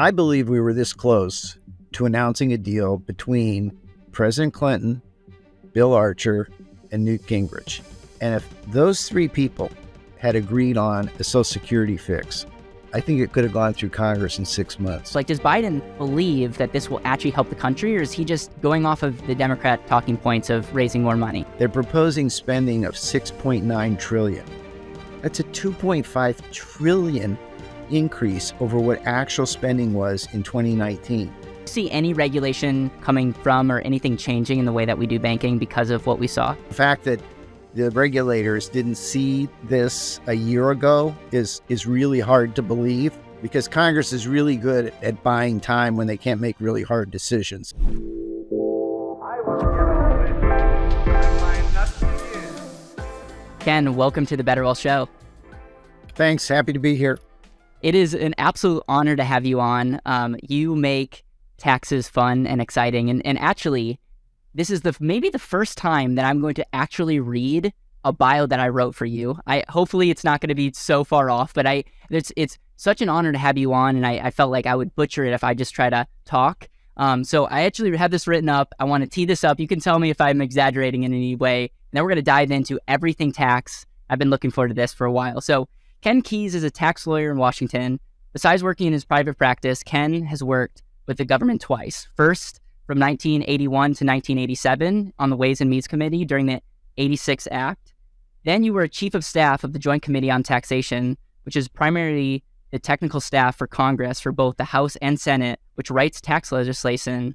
I believe we were this close to announcing a deal between President Clinton, Bill Archer, and Newt Gingrich. And if those three people had agreed on a Social Security fix, I think it could have gone through Congress in 6 months. Does Biden believe that this will actually help the country, or is he just going off of the Democrat talking points of raising more money? They're proposing spending of $6.9 trillion. That's a $2.5 trillion increase over what actual spending was in 2019. See any regulation coming from or anything changing in the way that we do banking because of what we saw? The fact that the regulators didn't see this a year ago is really hard to believe, because Congress is really good at buying time when they can't make really hard decisions. Ken, welcome to the BetterWealth show. Thanks. Happy to be here. It is an absolute honor to have you on. You make taxes fun and exciting. And actually, this is maybe the first time that I'm going to actually read a bio that I wrote for you. Hopefully it's not going to be so far off, but it's such an honor to have you on, and I felt like I would butcher it if I just try to talk. So I actually have this written up. I want to tee this up. You can tell me if I'm exaggerating in any way. And then we're going to dive into everything tax. I've been looking forward to this for a while. So Ken Kies is a tax lawyer in Washington. Besides working in his private practice, Ken has worked with the government twice. First, from 1981 to 1987 on the Ways and Means Committee during the 86 Act. Then you were a chief of staff of the Joint Committee on Taxation, which is primarily the technical staff for Congress for both the House and Senate, which writes tax legislation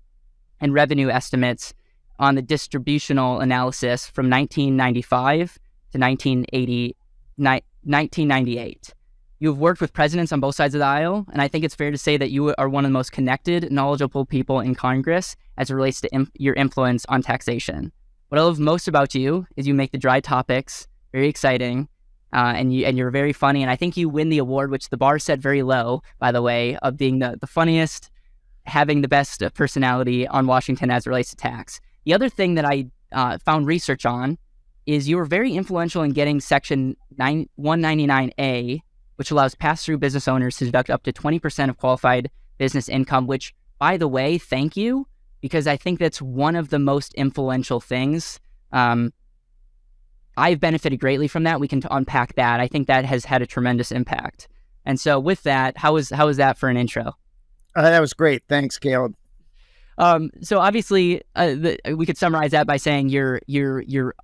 and revenue estimates on the distributional analysis from 1995 to 1998. You have worked with presidents on both sides of the aisle, and I think it's fair to say that you are one of the most connected, knowledgeable people in Congress as it relates to your influence on taxation. What I love most about you is you make the dry topics very exciting, and you're very funny, and I think you win the award, which the bar set very low, by the way, of being the funniest, having the best personality on Washington as it relates to tax. The other thing that I found research on is you were very influential in getting Section 199A, which allows pass-through business owners to deduct up to 20% of qualified business income, which, by the way, thank you, because I think that's one of the most influential things. I've benefited greatly from that. We can unpack that. I think that has had a tremendous impact. And so with that, how was that for an intro? That was great. Thanks, Caleb. So obviously, we could summarize that by saying you're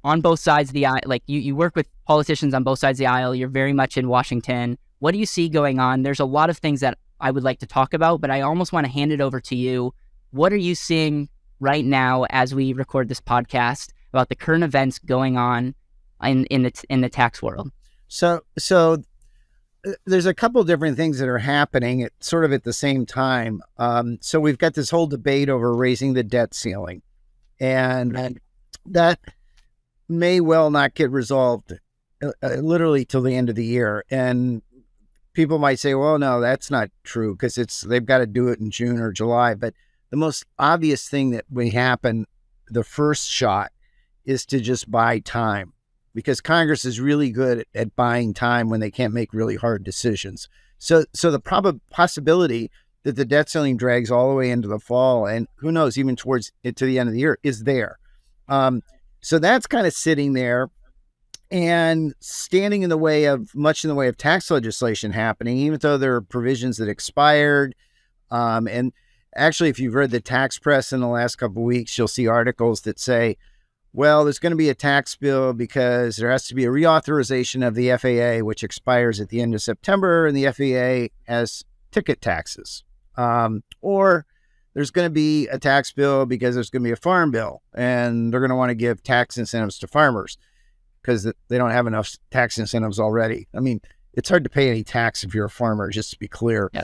on both sides of the aisle. Like you work with politicians on both sides of the aisle. You're very much in Washington. What do you see going on? There's a lot of things that I would like to talk about, but I almost want to hand it over to you. What are you seeing right now as we record this podcast about the current events going on in the tax world? So there's a couple different things that are happening at the same time. So we've got this whole debate over raising the debt ceiling, and that may well not get resolved literally till the end of the year. And people might say, well, no, that's not true, because they've got to do it in June or July. But the most obvious thing that may happen, the first shot, is to just buy time, because Congress is really good at buying time when they can't make really hard decisions. So the possibility that the debt ceiling drags all the way into the fall, and who knows, even towards it to the end of the year, is there. So that's kind of sitting there and standing in the way of tax legislation happening, even though there are provisions that expired. And actually, if you've read the tax press in the last couple of weeks, you'll see articles that say, well, there's going to be a tax bill because there has to be a reauthorization of the FAA, which expires at the end of September, and the FAA has ticket taxes. Or there's going to be a tax bill because there's going to be a farm bill, and they're going to want to give tax incentives to farmers because they don't have enough tax incentives already. I mean, it's hard to pay any tax if you're a farmer, just to be clear. Yeah.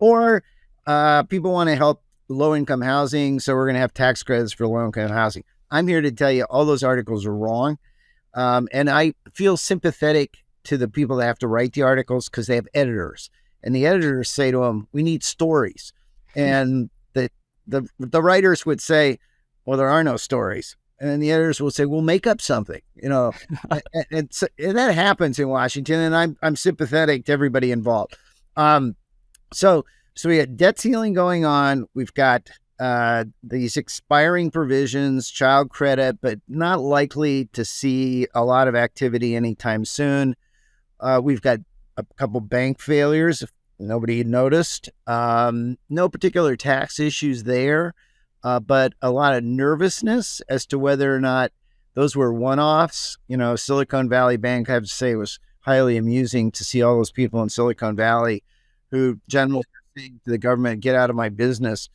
Or people want to help low-income housing, so we're going to have tax credits for low-income housing. I'm here to tell you all those articles are wrong. And I feel sympathetic to the people that have to write the articles, because they have editors. And the editors say to them, we need stories. And the writers would say, well, there are no stories. And then the editors will say, we'll make up something, and that happens in Washington. And I'm sympathetic to everybody involved. So So we got debt ceiling going on. We've got these expiring provisions, child credit, but not likely to see a lot of activity anytime soon. We've got a couple bank failures, if nobody had noticed. No particular tax issues there, but a lot of nervousness as to whether or not those were one-offs. Silicon Valley Bank, I have to say, was highly amusing to see all those people in Silicon Valley who generally saying to the government, get out of my business,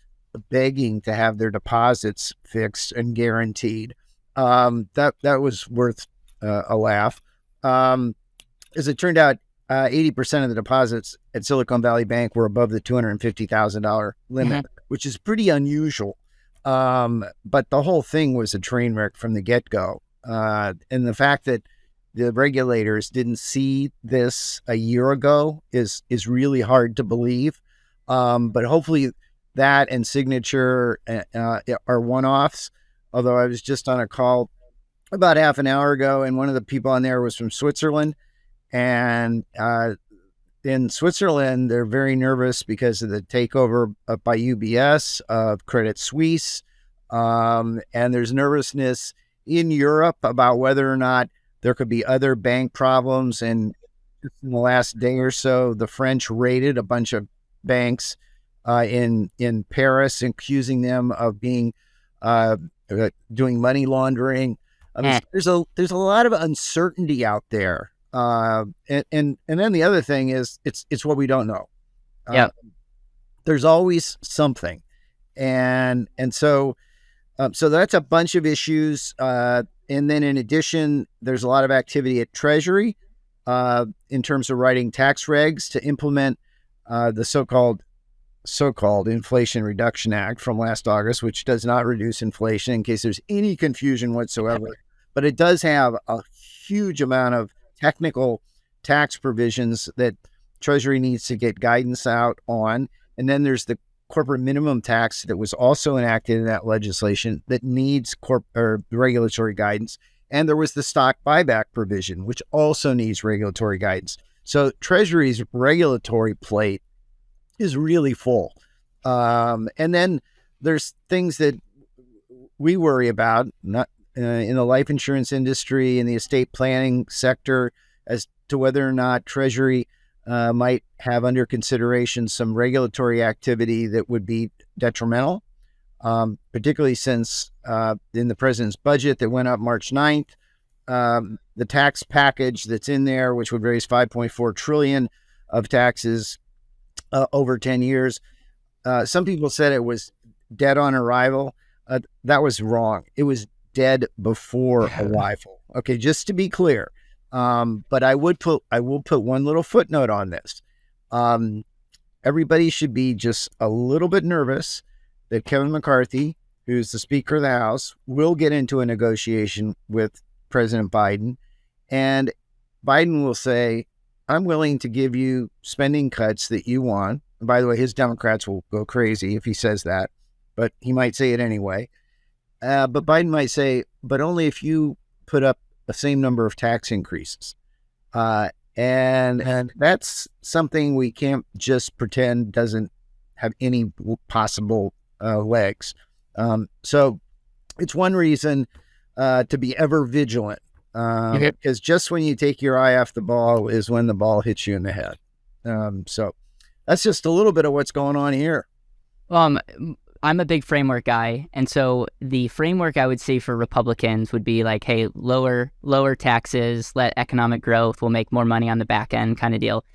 begging to have their deposits fixed and guaranteed. That was worth a laugh. As it turned out, 80% of the deposits at Silicon Valley Bank were above the $250,000 limit, which is pretty unusual. But the whole thing was a train wreck from the get-go. And the fact that the regulators didn't see this a year ago is really hard to believe. But hopefully that and Signature are one-offs. Although I was just on a call about half an hour ago, and one of the people on there was from Switzerland. And in Switzerland, they're very nervous because of the takeover by UBS of Credit Suisse. And there's nervousness in Europe about whether or not there could be other bank problems. And in the last day or so, the French raided a bunch of banks in Paris, accusing them of being doing money laundering. There's a lot of uncertainty out there. And then the other thing is it's what we don't know. There's always something. And so that's a bunch of issues. And then in addition, there's a lot of activity at Treasury in terms of writing tax regs to implement the so-called Inflation Reduction Act from last August, which does not reduce inflation, in case there's any confusion whatsoever. But it does have a huge amount of technical tax provisions that Treasury needs to get guidance out on. And then there's the corporate minimum tax that was also enacted in that legislation that needs regulatory guidance. And there was the stock buyback provision, which also needs regulatory guidance. So Treasury's regulatory plate is really full. And then there's things that we worry about, not in the life insurance industry, in the estate planning sector, as to whether or not Treasury might have under consideration some regulatory activity that would be detrimental, particularly since in the president's budget that went up March 9th, the tax package that's in there, which would raise $5.4 trillion of taxes over 10 years. Some people said it was dead on arrival. That was wrong. It was dead before arrival. Okay, just to be clear. But I will put one little footnote on this. Everybody should be just a little bit nervous that Kevin McCarthy, who's the Speaker of the House, will get into a negotiation with President Biden, and Biden will say, I'm willing to give you spending cuts that you want. And by the way, his Democrats will go crazy if he says that, but he might say it anyway. But Biden might say, but only if you put up the same number of tax increases. And that's something we can't just pretend doesn't have any possible legs. So it's one reason to be ever vigilant. Because just when you take your eye off the ball is when the ball hits you in the head. So that's just a little bit of what's going on here. I'm a big framework guy, and so the framework I would say for Republicans would be like, hey, lower taxes, let economic growth, we'll make more money on the back end kind of deal.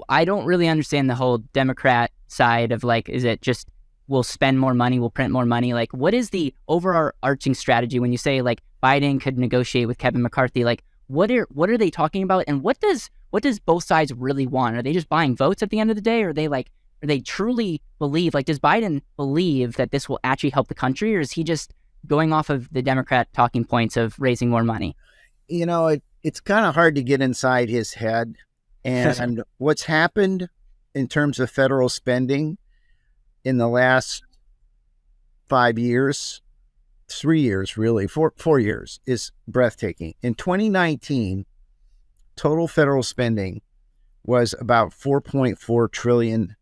I don't really understand the whole Democrat side of like, is it just we'll spend more money, we'll print more money? Like, what is the overarching strategy when you say like Biden could negotiate with Kevin McCarthy? Like, what are they talking about, and what does both sides really want? Are they just buying votes at the end of the day, or are they truly believe, like, does Biden believe that this will actually help the country, or is he just going off of the Democrat talking points of raising more money? It's kind of hard to get inside his head. And what's happened in terms of federal spending in the last 5 years, 3 years, really, 4 years, is breathtaking. In 2019, total federal spending was about $4.4 trillion.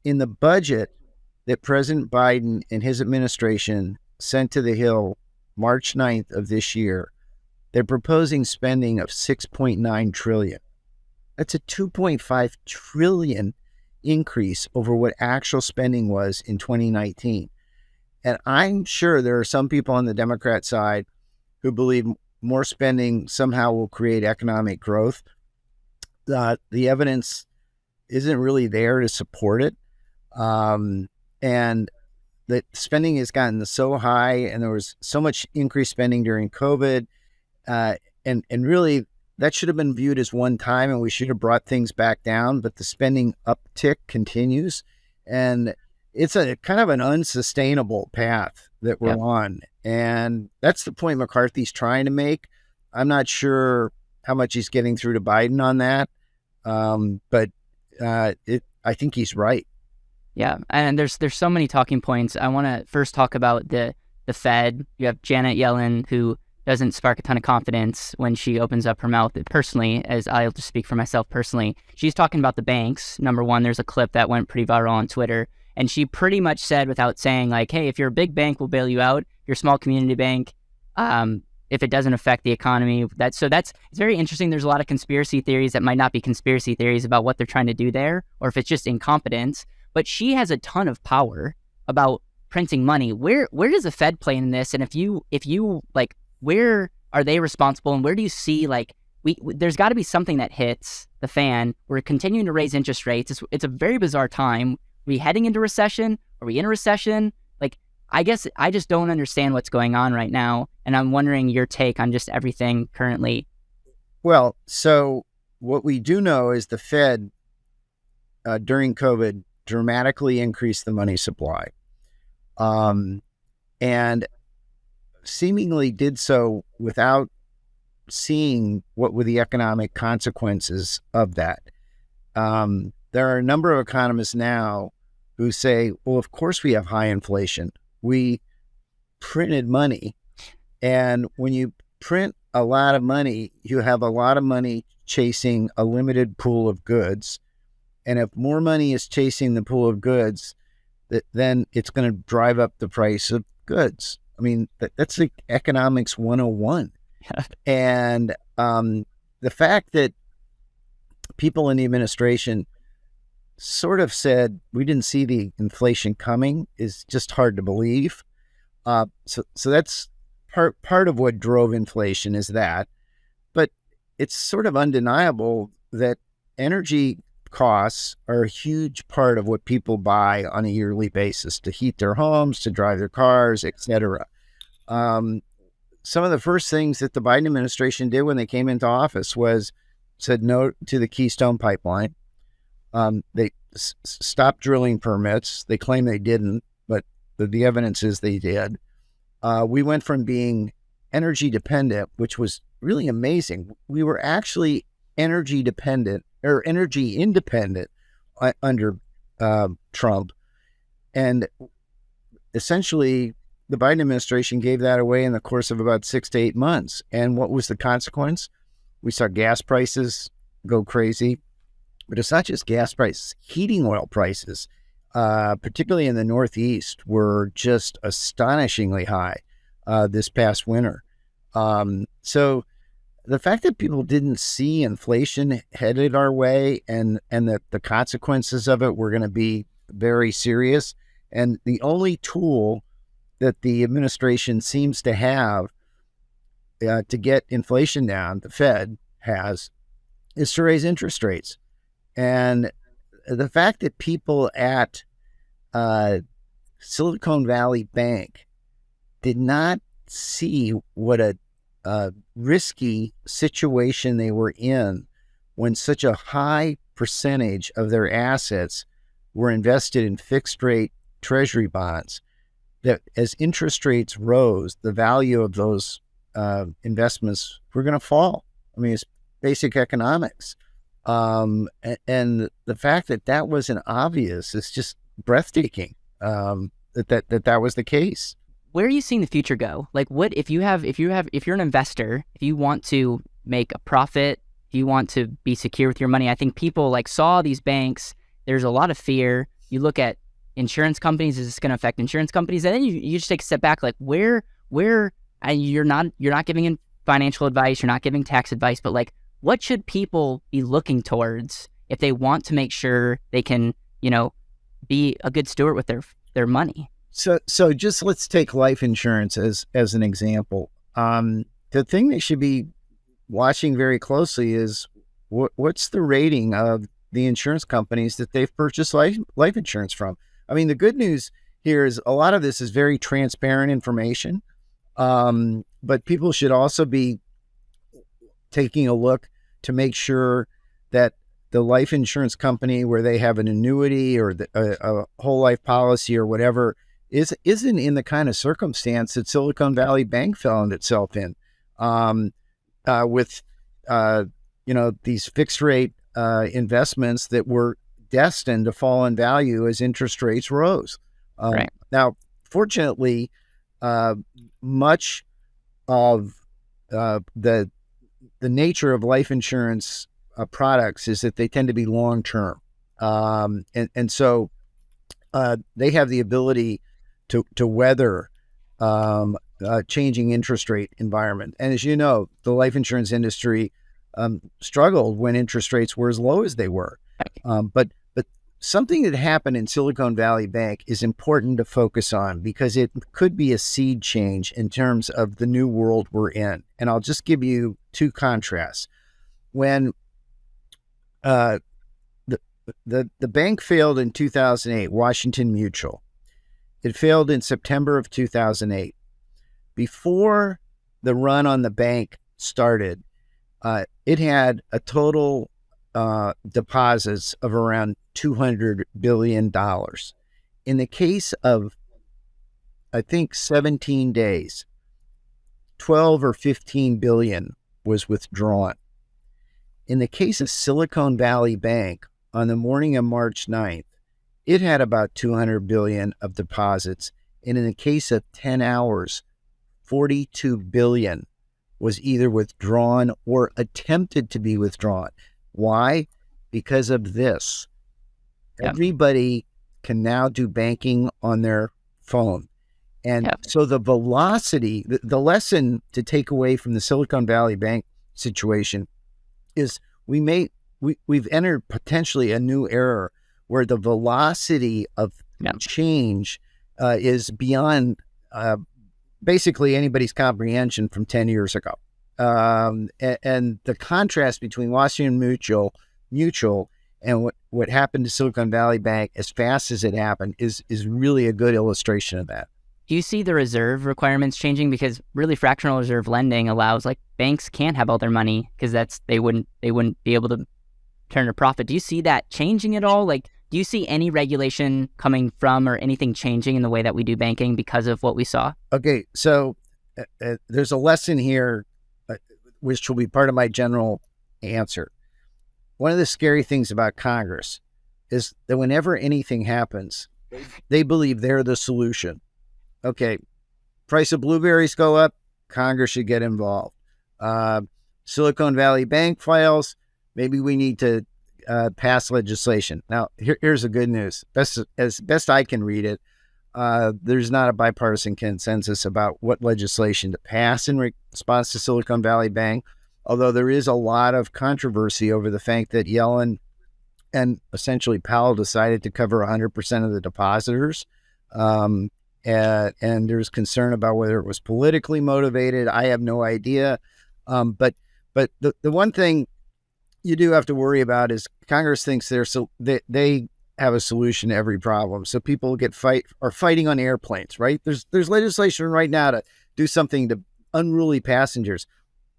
in the budget that President Biden and his administration sent to the Hill March 9th of this year, they're proposing spending of 6.9 trillion. That's a 2.5 trillion increase over what actual spending was in 2019. And I'm sure there are some people on the Democrat side who believe more spending somehow will create economic growth. The evidence isn't really there to support it. And the spending has gotten so high, and there was so much increased spending during COVID. And really, that should have been viewed as one time, and we should have brought things back down. But the spending uptick continues, and it's a kind of an unsustainable path that we're on. And that's the point McCarthy's trying to make. I'm not sure how much he's getting through to Biden on that, but I think he's right. Yeah, and there's so many talking points. I want to first talk about the Fed. You have Janet Yellen, who doesn't spark a ton of confidence when she opens up her mouth. Personally, as I'll just speak for myself personally, she's talking about the banks. Number one, there's a clip that went pretty viral on Twitter, and she pretty much said, without saying, like, hey, if you're a big bank, we'll bail you out. If you're a small community bank, if it doesn't affect the economy. It's very interesting. There's a lot of conspiracy theories that might not be conspiracy theories about what they're trying to do there, or if it's just incompetence. But she has a ton of power about printing money. Where does the Fed play in this? And if you like, where are they responsible? And where do you see, like, there's got to be something that hits the fan. We're continuing to raise interest rates. It's a very bizarre time. Are we heading into recession? Are we in a recession? Like, I guess I just don't understand what's going on right now. And I'm wondering your take on just everything currently. Well, so what we do know is the Fed during COVID dramatically increased the money supply, and seemingly did so without seeing what were the economic consequences of that. There are a number of economists now who say, well, of course we have high inflation. We printed money, and when you print a lot of money, you have a lot of money chasing a limited pool of goods. And if more money is chasing the pool of goods, then it's going to drive up the price of goods. I mean, that's like economics 101. And the fact that people in the administration sort of said we didn't see the inflation coming is just hard to believe. So that's part of what drove inflation is that. But it's sort of undeniable that energy costs are a huge part of what people buy on a yearly basis to heat their homes, to drive their cars, etc. Some of the first things that the Biden administration did when they came into office was said no to the Keystone Pipeline. They stopped drilling permits. They claim they didn't, but the evidence is they did. We went from being energy dependent, which was really amazing. We were actually energy dependent or energy independent under Trump. And essentially, the Biden administration gave that away in the course of about 6 to 8 months. And what was the consequence? We saw gas prices go crazy. But it's not just gas prices. Heating oil prices, particularly in the Northeast, were just astonishingly high this past winter. So the fact that people didn't see inflation headed our way and that the consequences of it were going to be very serious, and the only tool that the administration seems to have to get inflation down, the Fed has, is to raise interest rates. And the fact that people at Silicon Valley Bank did not see what a risky situation they were in when such a high percentage of their assets were invested in fixed rate treasury bonds, that as interest rates rose, the value of those investments were going to fall. I mean, it's basic economics. And the fact that that wasn't obvious is just breathtaking, that was the case. Where are you seeing the future go? Like, what if you're an investor, if you want to make a profit, if you want to be secure with your money? I think people like saw these banks. There's a lot of fear. you look at insurance companies. Is this going to affect insurance companies? And then you just take a step back, like where and you're not giving in financial advice, you're not giving tax advice, but like what should people be looking towards if they want to make sure they can, be a good steward with their money? So just let's take life insurance as an example. The thing they should be watching very closely is what's the rating of the insurance companies that they've purchased life insurance from. I mean, the good news here is a lot of this is very transparent information, but people should also be taking a look to make sure that the life insurance company where they have an annuity or a whole life policy or whatever isn't in the kind of circumstance that Silicon Valley Bank found itself in, with these fixed rate investments that were destined to fall in value as interest rates rose. Right. Now, fortunately, much of the nature of life insurance products is that they tend to be long term, and so they have the ability to weather changing interest rate environment. And as you know, the life insurance industry struggled when interest rates were as low as they were. But something that happened in Silicon Valley Bank is important to focus on because it could be a seed change in terms of the new world we're in. And I'll just give you two contrasts. When the bank failed in 2008, Washington Mutual. It failed in September of 2008. Before the run on the bank started, it had a total deposits of around $200 billion. In the case of, I think, 17 days, 12 or 15 billion was withdrawn. In the case of Silicon Valley Bank, on the morning of March 9th, it had about 200 billion of deposits. And in the case of 10 hours, 42 billion was either withdrawn or attempted to be withdrawn. Why? Because of this. Yep. Everybody can now do banking on their phone. And so the velocity, the lesson to take away from the Silicon Valley Bank situation is we've entered potentially a new era where the velocity of change is beyond basically anybody's comprehension from 10 years ago. And the contrast between Washington Mutual and what happened to Silicon Valley Bank as fast as it happened is really a good illustration of that. Do you see the reserve requirements changing? Because really fractional reserve lending allows, like, banks can't have all their money because they wouldn't be able to turn a profit. Do you see that changing at all? Like, do you see any regulation coming from or anything changing in the way that we do banking because of what we saw? Okay, so there's a lesson here, which will be part of my general answer. One of the scary things about Congress is that whenever anything happens, they believe they're the solution. Okay, price of blueberries go up, Congress should get involved. Silicon Valley Bank files, maybe we need to pass legislation. Now, here's the good news. As best I can read it, there's not a bipartisan consensus about what legislation to pass in response to Silicon Valley Bank, although there is a lot of controversy over the fact that Yellen and essentially Powell decided to cover 100% of the depositors. And there's concern about whether it was politically motivated. I have no idea. But the one thing you do have to worry about is Congress thinks they have a solution to every problem. So people are fighting on airplanes, right? There's legislation right now to do something to unruly passengers.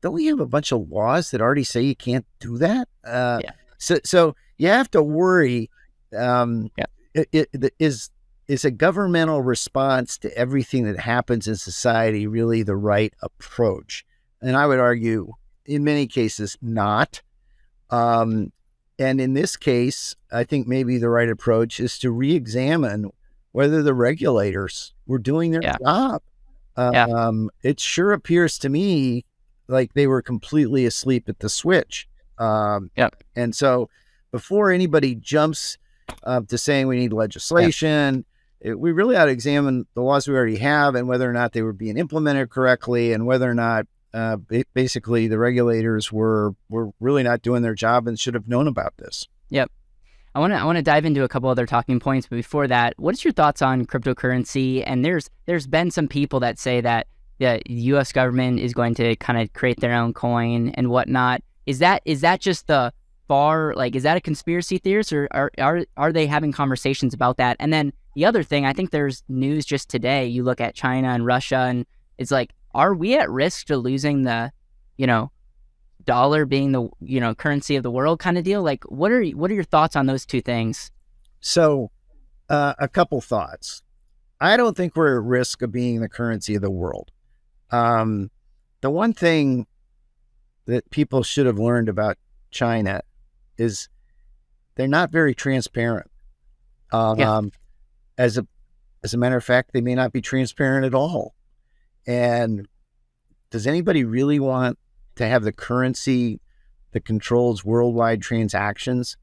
Don't we have a bunch of laws that already say you can't do that? So you have to worry. Is a governmental response to everything that happens in society really the right approach? And I would argue, in many cases, not. And in this case, I think maybe the right approach is to re-examine whether the regulators were doing their job. It sure appears to me like they were completely asleep at the switch. And so before anybody jumps to saying we need legislation. We really ought to examine the laws we already have and whether or not they were being implemented correctly, and whether or not basically the regulators were really not doing their job and should have known about this. Yep. I want to dive into a couple other talking points, but before that, what is your thoughts on cryptocurrency? And there's been some people that say that the U.S. government is going to kind of create their own coin and whatnot. Is that just the far, like, is that a conspiracy theorist, or are they having conversations about that? And then the other thing, I think there's news just today. You look at China and Russia, and it's like, are we at risk to losing the, dollar being the currency of the world kind of deal? Like, what are your thoughts on those two things? So, a couple thoughts. I don't think we're at risk of being the currency of the world. The one thing that people should have learned about China is they're not very transparent. Yeah. As a matter of fact, they may not be transparent at all. And does anybody really want to have the currency that controls worldwide transactions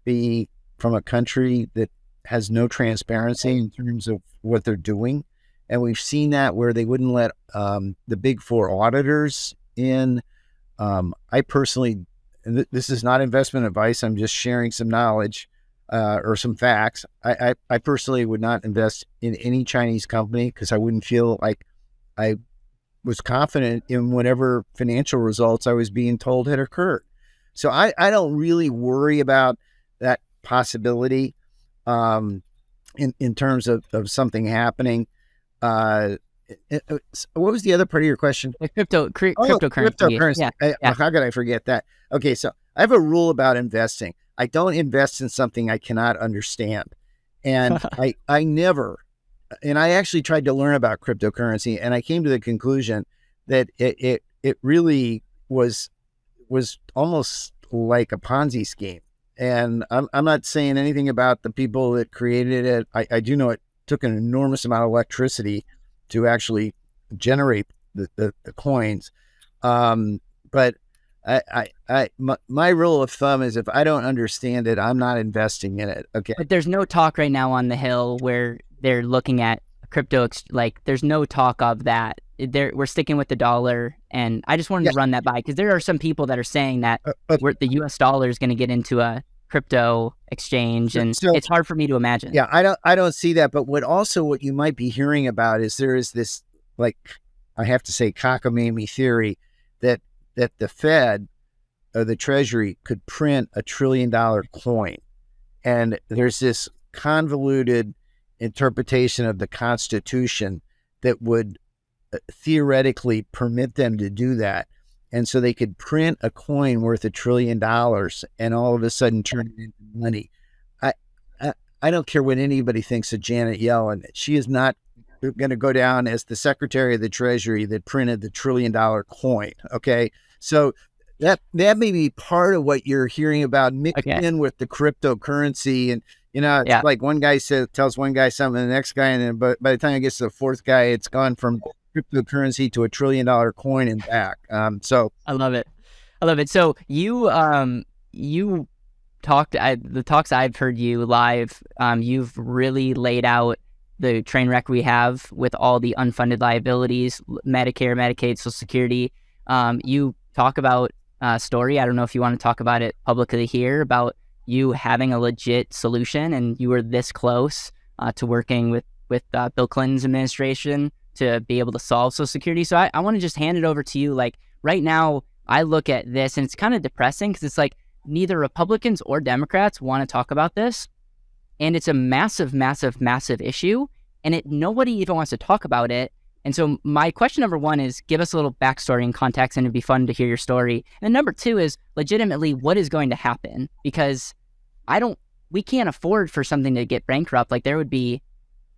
be from a country that has no transparency in terms of what they're doing? And we've seen that where they wouldn't let the big four auditors in. I personally, and this is not investment advice, I'm just sharing some knowledge or some facts. I personally would not invest in any Chinese company because I wouldn't feel like I was confident in whatever financial results I was being told had occurred. So I don't really worry about that possibility in terms of something happening. What was the other part of your question? Cryptocurrency. Cryptocurrency. Yeah. How could I forget that? Okay, so I have a rule about investing. I don't invest in something I cannot understand. And I never, and I actually tried to learn about cryptocurrency, and I came to the conclusion that it really was almost like a Ponzi scheme. And I'm not saying anything about the people that created it. I do know it took an enormous amount of electricity to actually generate the coins. But my rule of thumb is if I don't understand it, I'm not investing in it. Okay. But there's no talk right now on the Hill where they're looking at crypto. Like, there's no talk of that. We're sticking with the dollar, and I just wanted to run that by because there are some people that are saying that the U.S. dollar is going to get into a crypto exchange, and it's hard for me to imagine. Yeah, I don't see that. But what you might be hearing about is there is this, like, I have to say, cockamamie theory that the Fed or the Treasury could print $1 trillion coin, and there's this convoluted interpretation of the Constitution that would theoretically permit them to do that. And so they could print a coin worth $1 trillion and all of a sudden turn it into money. I don't care what anybody thinks of Janet Yellen. She is not going to go down as the Secretary of the Treasury that printed the $1 trillion coin. Okay. So that may be part of what you're hearing about mixed in with the cryptocurrency. And, it's like one guy tells one guy something, the next guy, and then by the time it gets to the fourth guy, it's gone from cryptocurrency to $1 trillion coin and back. So I love it. So you talked, the talks I've heard you live, you've really laid out the train wreck we have with all the unfunded liabilities, Medicare, Medicaid, Social Security. You talk about a story. I don't know if you want to talk about it publicly here, about you having a legit solution, and you were this close to working with Bill Clinton's administration to be able to solve Social Security. So I want to just hand it over to you. Like, right now, I look at this and it's kind of depressing because it's like neither Republicans or Democrats want to talk about this. And it's a massive, massive, massive issue. And nobody even wants to talk about it. And so my question number one is, give us a little backstory and context, and it'd be fun to hear your story. And number two is, legitimately, what is going to happen? Because we can't afford for something to get bankrupt. Like, there would be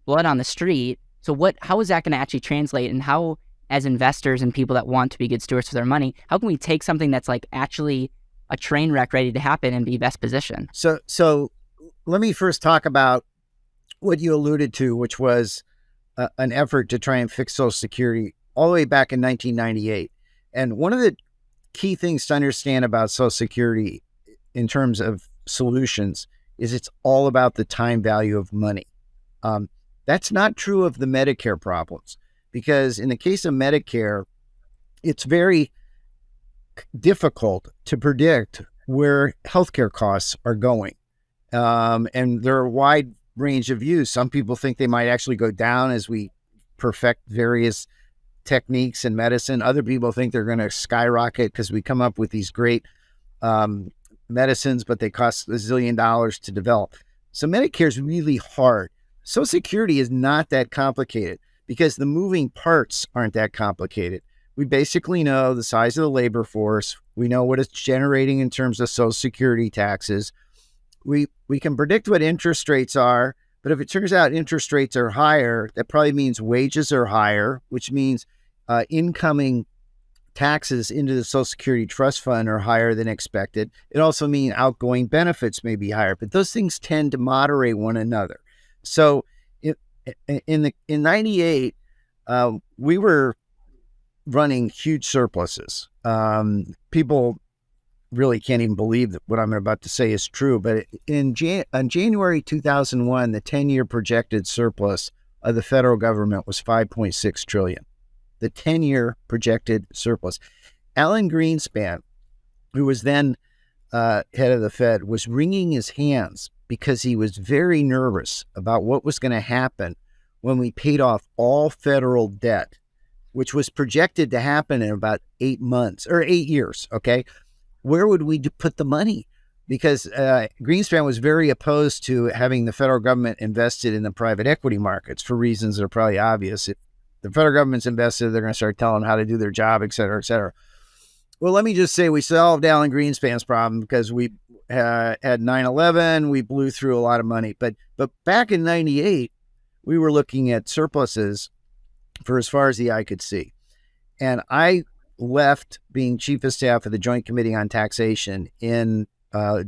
blood on the street. So how is that going to actually translate? And how, as investors and people that want to be good stewards of their money, how can we take something that's like actually a train wreck ready to happen and be best positioned? So let me first talk about what you alluded to, which was an effort to try and fix Social Security all the way back in 1998. And one of the key things to understand about Social Security in terms of solutions is it's all about the time value of money. Um, that's not true of the Medicare problems, because in the case of Medicare, it's very difficult to predict where healthcare costs are going. And there are a wide range of views. Some people think they might actually go down as we perfect various techniques in medicine. Other people think they're going to skyrocket because we come up with these great medicines, but they cost $1 zillion to develop. So Medicare is really hard. Social Security is not that complicated because the moving parts aren't that complicated. We basically know the size of the labor force. We know what it's generating in terms of Social Security taxes. We can predict what interest rates are, but if it turns out interest rates are higher, that probably means wages are higher, which means incoming taxes into the Social Security Trust Fund are higher than expected. It also means outgoing benefits may be higher, but those things tend to moderate one another. So in '98, we were running huge surpluses. People really can't even believe that what I'm about to say is true, but on January 2001, the 10-year projected surplus of the federal government was $5.6 trillion. The 10-year projected surplus. Alan Greenspan, who was then head of the Fed, was wringing his hands because he was very nervous about what was going to happen when we paid off all federal debt, which was projected to happen in about 8 months or 8 years. Okay. Where would we put the money? Because Greenspan was very opposed to having the federal government invested in the private equity markets for reasons that are probably obvious. If the federal government's invested, they're going to start telling them how to do their job, et cetera, et cetera. Well, let me just say we solved Alan Greenspan's problem because we had 9/11. We blew through a lot of money. But back in '98, we were looking at surpluses for as far as the eye could see. And I left being chief of staff of the Joint Committee on Taxation in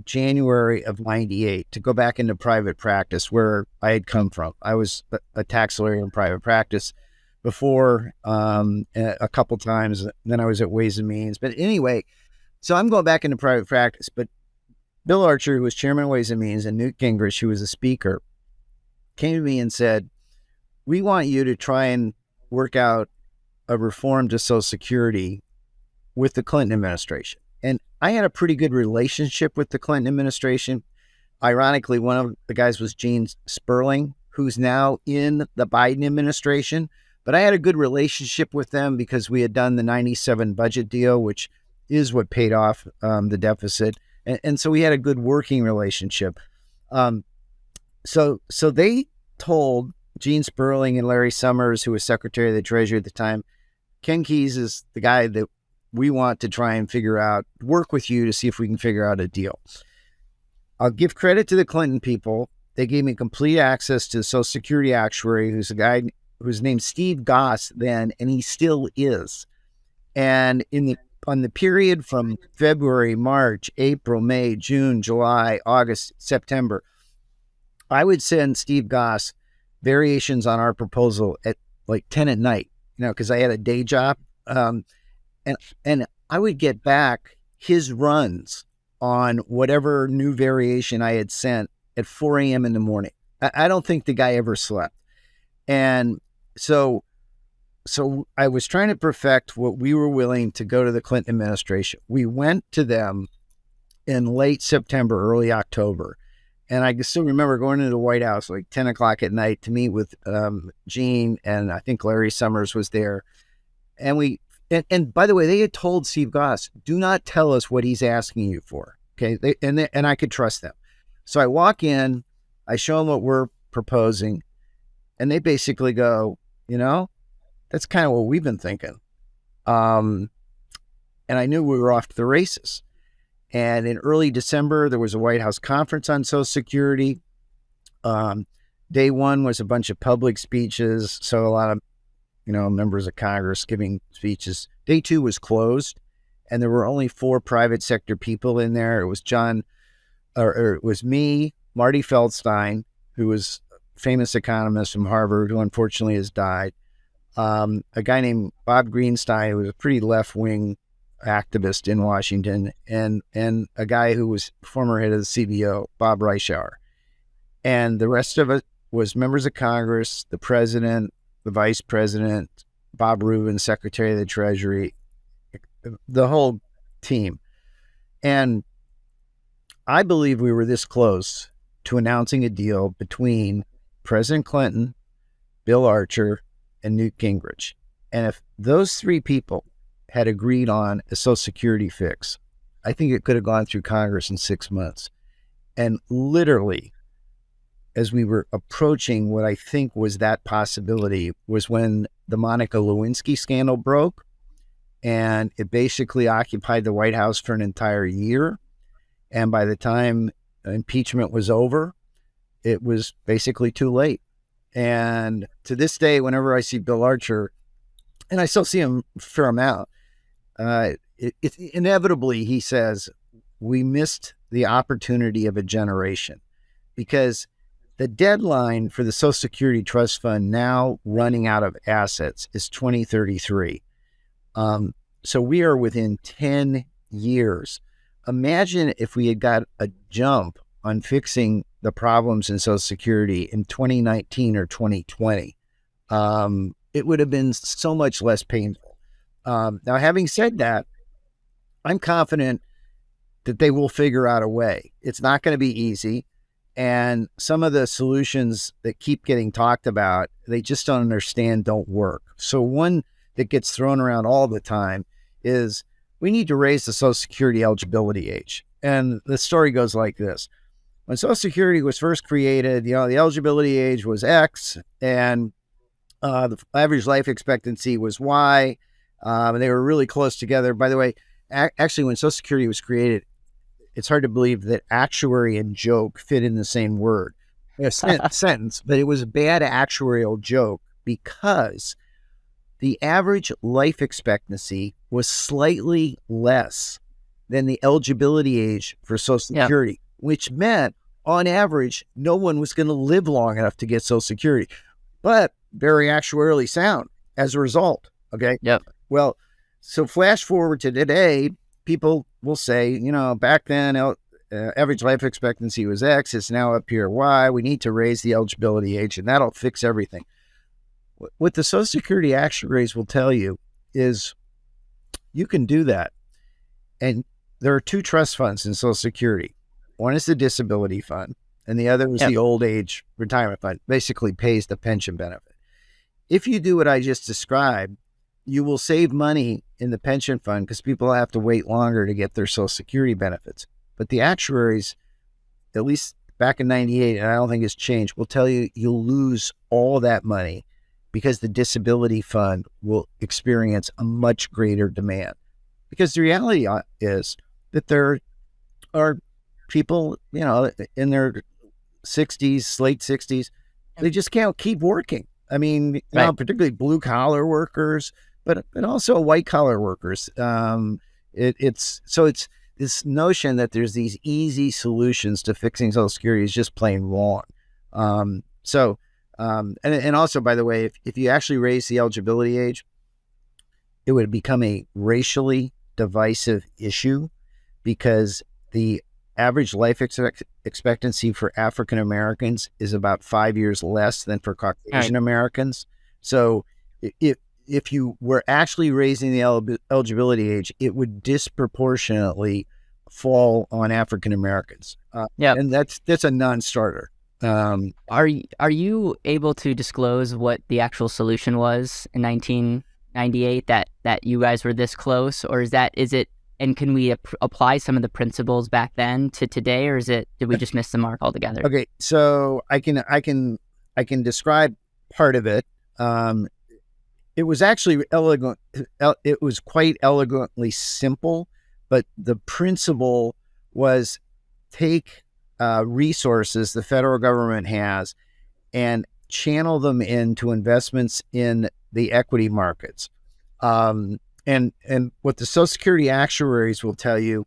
January of '98 to go back into private practice where I had come from. I was a tax lawyer in private practice before a couple times. Then I was at Ways and Means. But anyway, so I'm going back into private practice. But Bill Archer, who was chairman of Ways and Means, and Newt Gingrich, who was a speaker, came to me and said, we want you to try and work out a reform to Social Security with the Clinton administration. And I had a pretty good relationship with the Clinton administration. Ironically, one of the guys was Gene Sperling, who's now in the Biden administration. But I had a good relationship with them because we had done the '97 budget deal, which is what paid off the deficit. And so we had a good working relationship. So they told Gene Sperling and Larry Summers, who was Secretary of the Treasury at the time, Ken Kies is the guy that we want to try and work with you to see if we can figure out a deal. I'll give credit to the Clinton people. They gave me complete access to the Social Security actuary, who's a guy who's named Steve Goss then, and he still is. And on the period from February, March, April, May, June, July, August, September, I would send Steve Goss variations on our proposal at like 10 at night, because I had a day job. And I would get back his runs on whatever new variation I had sent at 4 a.m. in the morning. I don't think the guy ever slept. And so I was trying to perfect what we were willing to go to the Clinton administration. We went to them in late September, early October. And I can still remember going into the White House like 10 o'clock at night to meet with Gene, and I think Larry Summers was there. And and by the way, they had told Steve Goss, do not tell us what he's asking you for. Okay. And I could trust them. So I walk in, I show them what we're proposing, and they basically go, that's kind of what we've been thinking. And I knew we were off to the races. And in early December, there was a White House conference on Social Security. Day one was a bunch of public speeches. So a lot of, members of Congress giving speeches. Day two was closed, and there were only 4 private sector people in there. It was it was me, Marty Feldstein, who was a famous economist from Harvard, who unfortunately has died. A guy named Bob Greenstein, who was a pretty left-wing activist in Washington, and a guy who was former head of the CBO, Bob Reischauer. And the rest of it was members of Congress, the president, the vice president, Bob Rubin, Secretary of the Treasury, the whole team. And I believe we were this close to announcing a deal between President Clinton, Bill Archer, and Newt Gingrich. And if those three people had agreed on a Social Security fix, I think it could have gone through Congress in 6 months. And literally, as we were approaching what I think was that possibility, was when the Monica Lewinsky scandal broke, and it basically occupied the White House for an entire year. And by the time impeachment was over, it was basically too late. And to this day, whenever I see Bill Archer, and I still see him a fair amount, inevitably he says, we missed the opportunity of a generation, because the deadline for the Social Security Trust Fund now running out of assets is 2033. So we are within 10 years. Imagine if we had got a jump on fixing the problems in Social Security in 2019 or 2020. It would have been so much less painful. Now, having said that, I'm confident that they will figure out a way. It's not going to be easy. And some of the solutions that keep getting talked about, they just don't understand, don't work. So one that gets thrown around all the time is we need to raise the Social Security eligibility age. And the story goes like this. When Social Security was first created, the eligibility age was X, and the average life expectancy was Y. And they were really close together. By the way, actually, when Social Security was created, it's hard to believe that actuary and joke fit in the same word, sentence, but it was a bad actuarial joke because the average life expectancy was slightly less than the eligibility age for Social Security, which meant on average, no one was going to live long enough to get Social Security, but very actuarially sound as a result. Okay. Yep. Well, so flash forward to today, people will say, back then, average life expectancy was X. It's now up here Y. We need to raise the eligibility age, and that'll fix everything. What the Social Security actuaries will tell you is you can do that. And there are two trust funds in Social Security. One is the disability fund, and the other is the old age retirement fund, basically pays the pension benefit. If you do what I just described, you will save money in the pension fund because people have to wait longer to get their Social Security benefits. But the actuaries, at least back in 98, and I don't think it's changed, will tell you you'll lose all that money because the disability fund will experience a much greater demand. Because the reality is that there are people, in their 60s, late 60s, they just can't keep working. I mean, particularly blue collar workers, but also white collar workers. It's this notion that there's these easy solutions to fixing Social Security is just plain wrong. And also, by the way, if you actually raise the eligibility age, it would become a racially divisive issue because the average life expectancy for African Americans is about 5 years less than for Caucasian Americans. So if you were actually raising the eligibility age, it would disproportionately fall on African Americans. And that's a non-starter. Are you able to disclose what the actual solution was in 1998 that you guys were this close, or is it? And can we apply some of the principles back then to today, or did we just miss the mark altogether? Okay, so I can describe part of it. It was actually elegant. It was quite elegantly simple, but the principle was take resources the federal government has and channel them into investments in the equity markets. And what the Social Security actuaries will tell you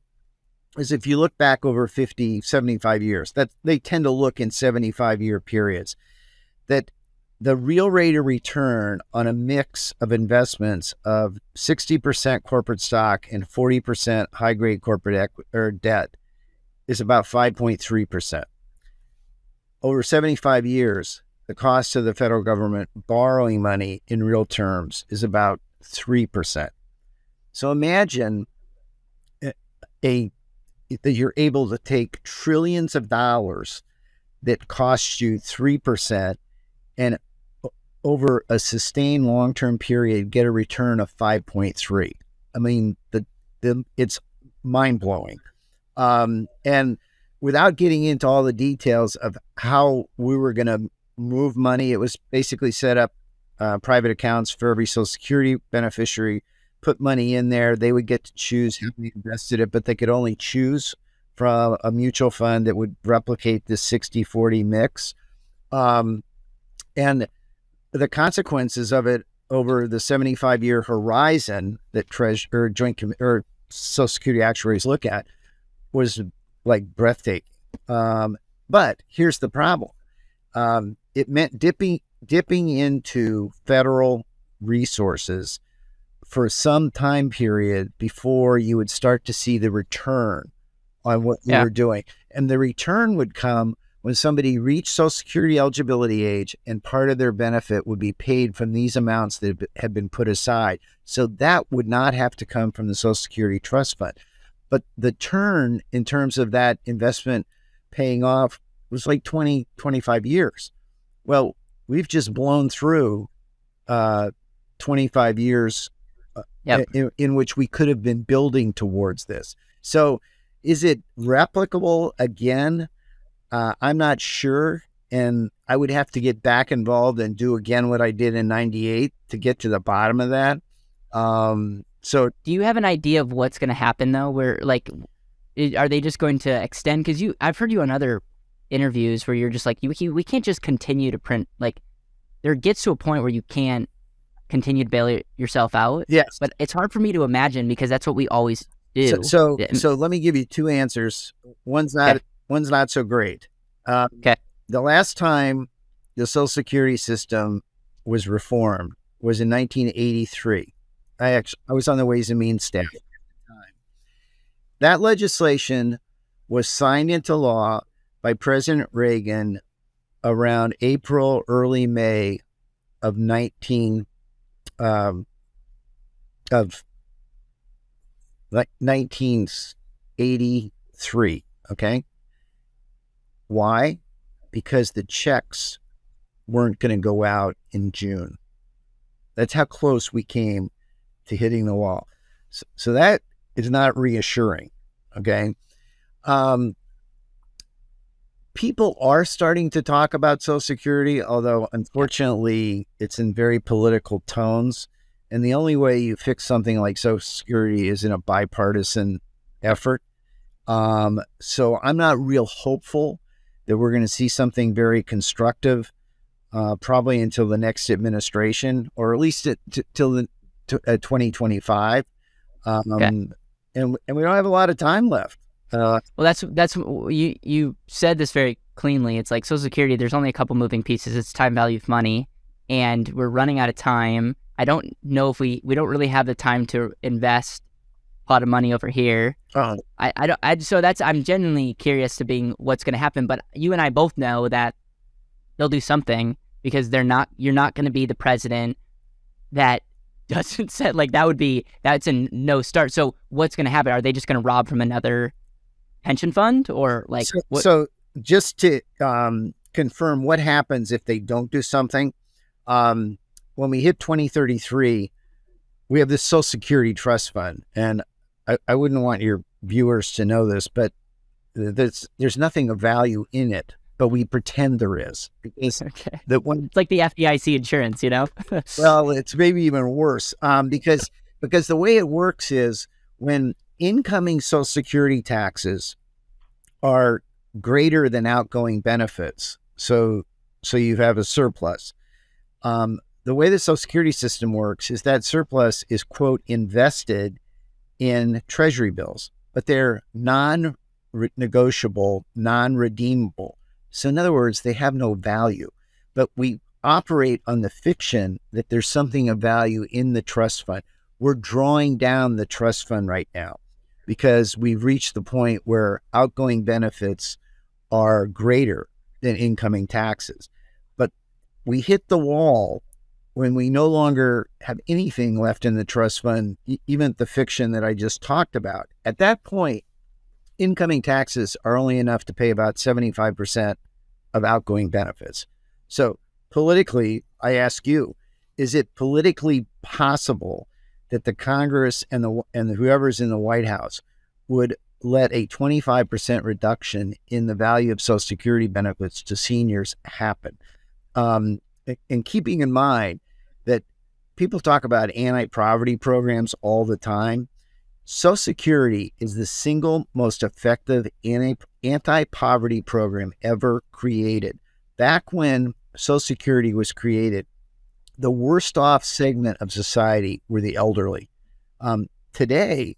is if you look back over 50, 75 years, that they tend to look in 75-year periods, that the real rate of return on a mix of investments of 60% corporate stock and 40% high grade corporate equity or debt is about 5.3%. Over 75 years, the cost of the federal government borrowing money in real terms is about 3%. So imagine that you're able to take trillions of dollars that cost you 3% and over a sustained long-term period get a return of 5.3. I mean, it's mind-blowing. And without getting into all the details of how we were going to move money, it was basically set up private accounts for every Social Security beneficiary, put money in there. They would get to choose how they invested it, but they could only choose from a mutual fund that would replicate this 60-40 mix. And the consequences of it over the 75-year horizon that Social Security actuaries look at was like breathtaking. But here's the problem. It meant dipping into federal resources for some time period before you would start to see the return on what you were doing. And the return would come when somebody reached Social Security eligibility age and part of their benefit would be paid from these amounts that had been put aside. So that would not have to come from the Social Security Trust Fund. But the turn in terms of that investment paying off was like 20, 25 years. Well, we've just blown through 25 years in which we could have been building towards this. So is it replicable again? I'm not sure. And I would have to get back involved and do again what I did in 98 to get to the bottom of that. So do you have an idea of what's going to happen though? Where are they just going to extend? Because I've heard you on other interviews where you're just like, we can't just continue to print. Like there gets to a point where you can't continue to bail yourself out. Yes. But it's hard for me to imagine because that's what we always do. So let me give you two answers. One's not so great. Okay. The last time the Social Security system was reformed was in 1983. I was on the Ways and Means staff at the time. That legislation was signed into law by President Reagan around April, early May of 1983. Okay. Why? Because the checks weren't going to go out in June. That's how close we came to hitting the wall. So that is not reassuring. Okay. People are starting to talk about Social Security, although unfortunately it's in very political tones. And the only way you fix something like Social Security is in a bipartisan effort. So I'm not real hopeful that we're going to see something very constructive, probably until the next administration, or at least till 2025. And we don't have a lot of time left. Well, that's you said this very cleanly. It's like Social Security, there's only a couple moving pieces. It's time value of money, and we're running out of time. I don't know if we don't really have the time to invest a lot of money over here. So I'm genuinely curious to being what's going to happen. But you and I both know that they'll do something because you're not going to be the president that doesn't set that's a no start. So what's going to happen? Are they just going to rob from another pension fund or like? So just to confirm what happens if they don't do something, when we hit 2033, we have this Social Security Trust Fund, and I wouldn't want your viewers to know this, but there's nothing of value in it, but we pretend there is. Because it's like the FDIC insurance, Well, it's maybe even worse, because the way it works is when incoming Social Security taxes are greater than outgoing benefits, so you have a surplus. The way the Social Security system works is that surplus is, quote, invested in treasury bills, but they're non-negotiable, non-redeemable. So in other words, they have no value. But we operate on the fiction that there's something of value in the trust fund. We're drawing down the trust fund right now because we've reached the point where outgoing benefits are greater than incoming taxes. But we hit the wall when we no longer have anything left in the trust fund, even the fiction that I just talked about. At that point, incoming taxes are only enough to pay about 75% of outgoing benefits. So politically, I ask you, is it politically possible that the Congress and whoever's in the White House would let a 25% reduction in the value of Social Security benefits to seniors happen? And keeping in mind that people talk about anti-poverty programs all the time, Social Security is the single most effective anti-poverty program ever created. Back when Social Security was created, the worst off segment of society were the elderly. Today,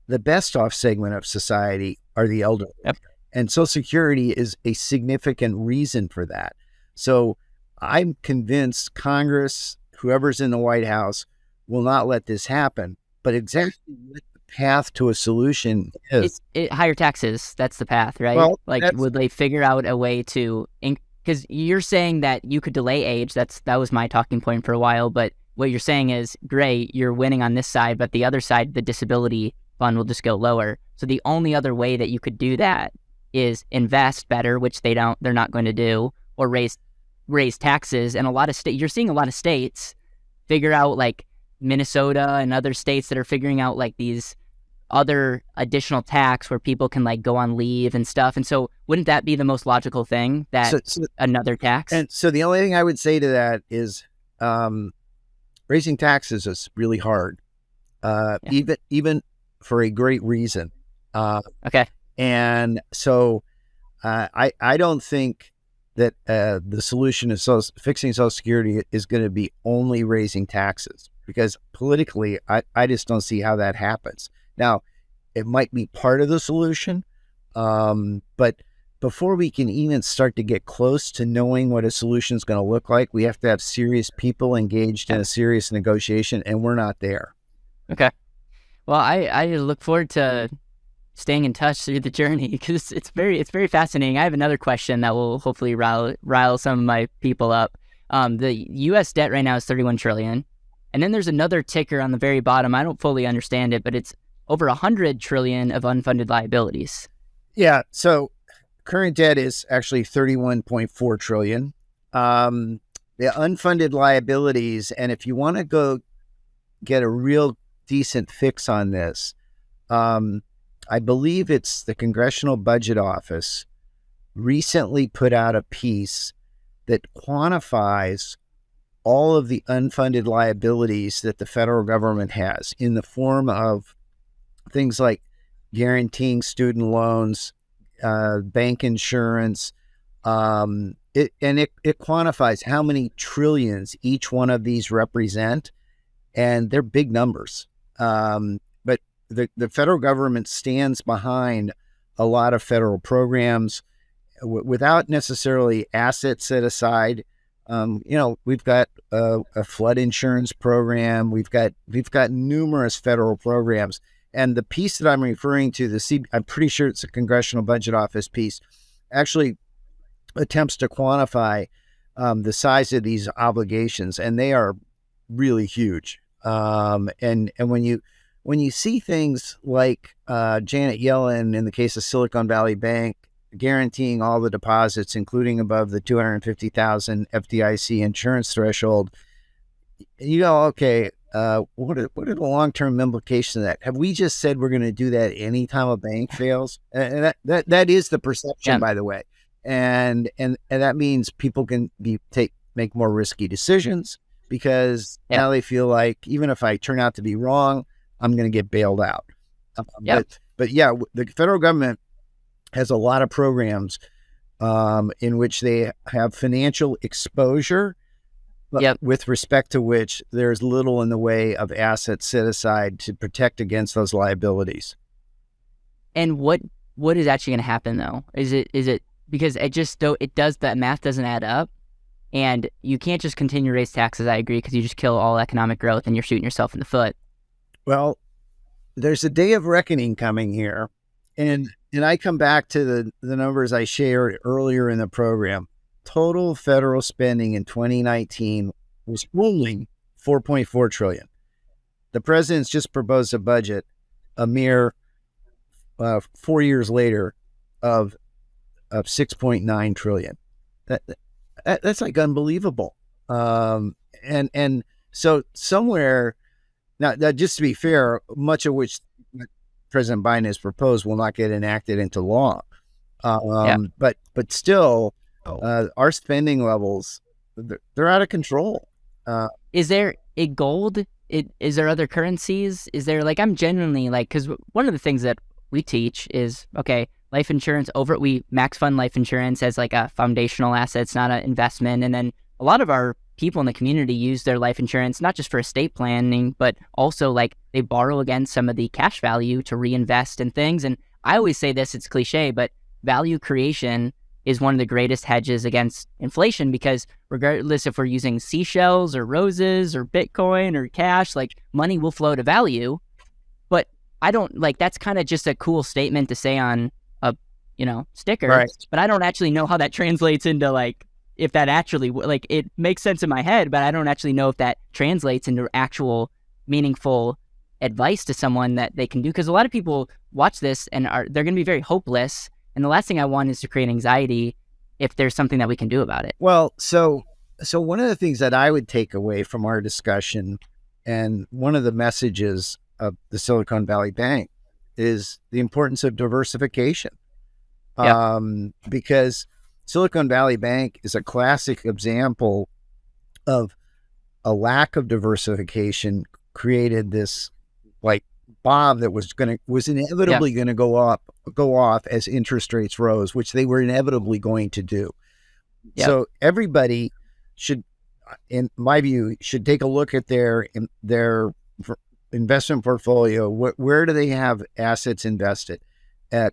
the best off segment of society are the elderly. Yep. And Social Security is a significant reason for that. So I'm convinced Congress, whoever's in the White House, will not let this happen. But exactly what the path to a solution is. Higher taxes. That's the path, right? Well, would they figure out a way to... Because you're saying that you could delay age. That was my talking point for a while. But what you're saying is, great, you're winning on this side, but the other side, the disability fund will just go lower. So the only other way that you could do that is invest better, which they're not going to do, or raise taxes. And you're seeing a lot of states figure out, like Minnesota and other states that are figuring out like these other additional tax where people can like go on leave and stuff. And so wouldn't that be the most logical thing, that another tax? And so the only thing I would say to that is raising taxes is really hard, even for a great reason. Okay. And so I don't think that the solution is fixing Social Security is going to be only raising taxes, because politically, I just don't see how that happens. Now, it might be part of the solution, but before we can even start to get close to knowing what a solution is going to look like, we have to have serious people engaged in a serious negotiation, and we're not there. Okay. Well, I look forward to staying in touch through the journey, because it's very fascinating. I have another question that will hopefully rile some of my people up. The U.S. debt right now is $31 trillion. And then there's another ticker on the very bottom. I don't fully understand it, but it's over $100 trillion of unfunded liabilities. Yeah. So current debt is actually $31.4 trillion. The unfunded liabilities, and if you want to go get a real decent fix on this, I believe it's the Congressional Budget Office recently put out a piece that quantifies all of the unfunded liabilities that the federal government has in the form of things like guaranteeing student loans, bank insurance. It quantifies how many trillions each one of these represent, and they're big numbers. But the federal government stands behind a lot of federal programs without necessarily assets set aside. We've got a flood insurance program. We've got numerous federal programs. And the piece that I'm referring to, I'm pretty sure it's a Congressional Budget Office piece, actually attempts to quantify the size of these obligations, and they are really huge. And when you see things like Janet Yellen in the case of Silicon Valley Bank guaranteing all the deposits, including above the $250,000 FDIC insurance threshold, you go, okay, what are the long-term implications of that? Have we just said we're going to do that anytime a bank fails? And that is the perception, by the way. And that means people can make more risky decisions, because now they feel like even if I turn out to be wrong, I'm going to get bailed out. But yeah, the federal government has a lot of programs in which they have financial exposure, with respect to which there's little in the way of assets set aside to protect against those liabilities. And what is actually going to happen though? Is it because that math doesn't add up? And you can't just continue to raise taxes, I agree, because you just kill all economic growth and you're shooting yourself in the foot. Well, there's a day of reckoning coming here. And I come back to the numbers I shared earlier in the program. Total federal spending in 2019 was only 4.4 trillion. The president's just proposed a budget a mere 4 years later of 6.9 trillion. That's like unbelievable. And so somewhere now, just to be fair, much of which President Biden has proposed will not get enacted into law. But still, our spending levels, they're out of control. Is there a gold? Is there other currencies? Is there like, I'm genuinely like, because one of the things that we teach is, okay, life insurance we max fund life insurance as like a foundational asset. It's not an investment. And then a lot of our people in the community use their life insurance, not just for estate planning, but also like they borrow against some of the cash value to reinvest in things. And I always say this, it's cliche, but value creation is one of the greatest hedges against inflation, because regardless if we're using seashells or roses or Bitcoin or cash, like money will flow to value. But I don't like, that's kind of just a cool statement to say on a, sticker, Right. But I don't actually know how that translates into like, if that actually, like, it makes sense in my head, but I don't actually know if that translates into actual meaningful advice to someone that they can do. Because a lot of people watch this and they're going to be very hopeless. And the last thing I want is to create anxiety if there's something that we can do about it. Well, so one of the things that I would take away from our discussion, and one of the messages of the Silicon Valley Bank, is the importance of diversification. Yeah. Because Silicon Valley Bank is a classic example of a lack of diversification created this like bomb that was inevitably going to go off as interest rates rose, which they were inevitably going to do. Yep. So everybody should, in my view, should take a look at their investment portfolio. Where do they have assets invested?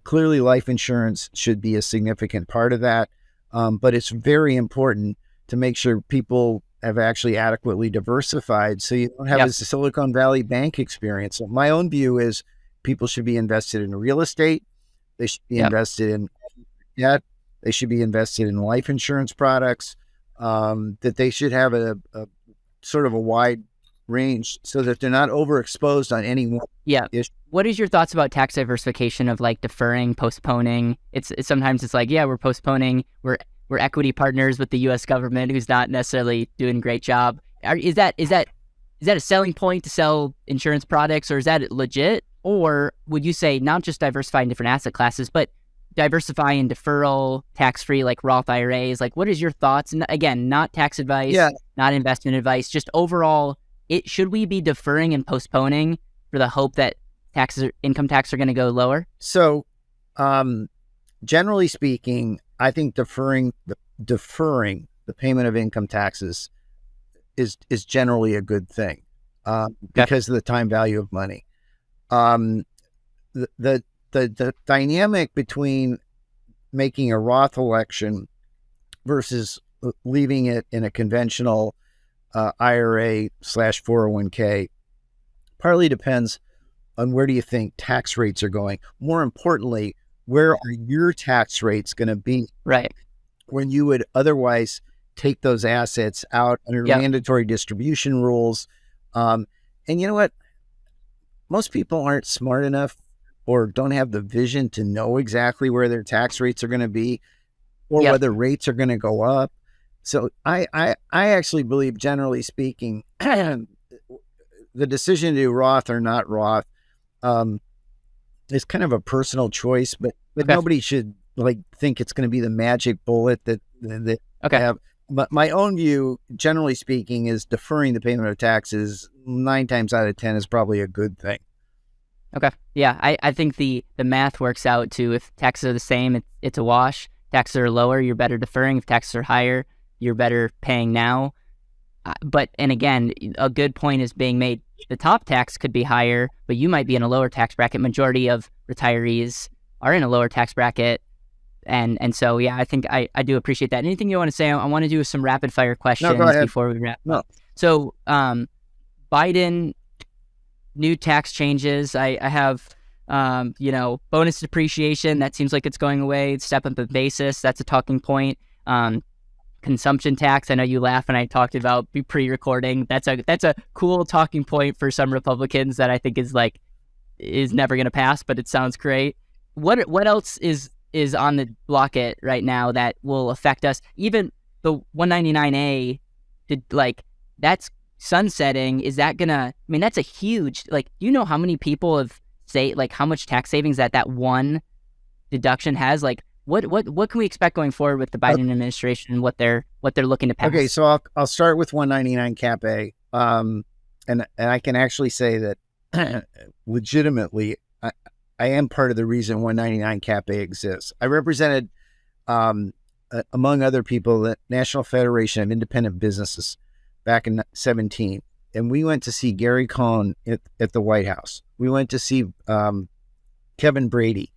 Clearly, life insurance should be a significant part of that. But it's very important to make sure people have actually adequately diversified, so you don't have a Silicon Valley Bank experience. So my own view is people should be invested in real estate. They should be invested in debt. They should be invested in life insurance products. That they should have a sort of a wide range so that they're not overexposed on any one issue. What is your thoughts about tax diversification of like deferring, postponing? It's sometimes it's like, we're postponing. We're equity partners with the U.S. government, who's not necessarily doing a great job. Is that a selling point to sell insurance products, or is that legit? Or would you say not just diversify in different asset classes, but diversify in deferral, tax-free, like Roth IRAs? Like, what is your thoughts? And again, not tax advice, not investment advice, just overall, should we be deferring and postponing for the hope that income tax are going to go lower? So, generally speaking, I think deferring the payment of income taxes is generally a good thing, because of the time value of money. The dynamic between making a Roth election versus leaving it in a conventional IRA/401k partly depends on where do you think tax rates are going. More importantly, where are your tax rates going to be? Right. When you would otherwise take those assets out under mandatory distribution rules. And you know what? Most people aren't smart enough or don't have the vision to know exactly where their tax rates are going to be, or whether rates are going to go up. So I actually believe, generally speaking, the decision to do Roth or not Roth is kind of a personal choice, but nobody should think it's going to be the magic bullet that have. But my own view, generally speaking, is deferring the payment of taxes 9 times out of 10 is probably a good thing. Okay. Yeah, I think the math works out to, if taxes are the same, it's a wash. Taxes are lower, you're better deferring. If taxes are higher, you're better paying now. And again, a good point is being made. The top tax could be higher, but you might be in a lower tax bracket. Majority of retirees are in a lower tax bracket. And so, yeah, I think I do appreciate that. Anything you want to say? I want to do some rapid fire No, go questions ahead. before we wrap No. up. So, Biden, new tax changes. I have, bonus depreciation. That seems like it's going away. Step up in basis. That's a talking point. Consumption tax. I know you laugh, and I talked about pre-recording. That's a cool talking point for some Republicans that I think is never going to pass, but it sounds great. What else is on the blocket right now that will affect us? Even the 199A, that's sunsetting. Is that gonna? I mean, that's a huge. You know how many people have how much tax savings that one deduction has? What can we expect going forward with the Biden administration and what they're looking to pass? Okay, so I'll start with 199 Cap A, and I can actually say that legitimately, I am part of the reason 199 Cap A exists. I represented, among other people, the National Federation of Independent Businesses back in 2017, and we went to see Gary Cohn at the White House. We went to see Kevin Brady.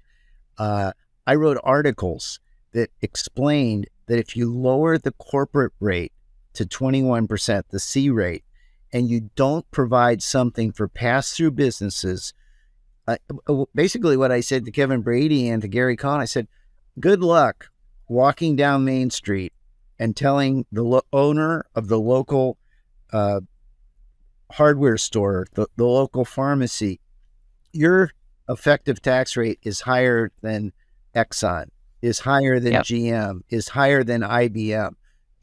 I wrote articles that explained that if you lower the corporate rate to 21%, the C rate, and you don't provide something for pass-through businesses, basically what I said to Kevin Brady and to Gary Cohn, I said, good luck walking down Main Street and telling the owner of the local hardware store, the local pharmacy, your effective tax rate is higher than Exxon, is higher than GM, is higher than IBM.